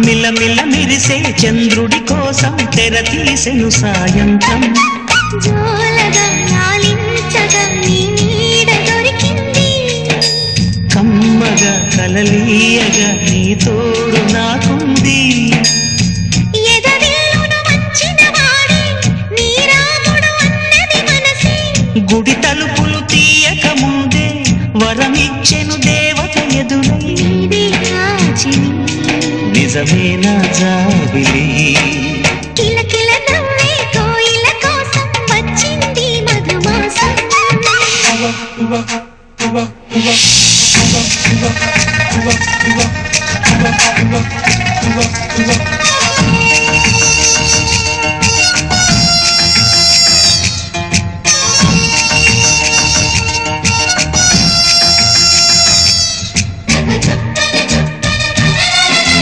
మిలమిల మెరిసే చంద్రుడి కోసం తెర తీసెను సాయంత్రం జోలగా లాలించగా నీ నీడ దొరికింది కమ్మగా కలలీయగా నీ తోడు నాకుంది ఎదవిల్లును వచ్చిన వాడే నీ రాముడు అన్నది మనసే గుడి తలుపులు తీయక ముందే వరమిచ్చెను దేవత ఎదురై నీదే కాచిని నిజమేనా జాబిలి కిలకిల నవ్వే కోయిల కోసం వచ్చింది మధుమాసం Uva,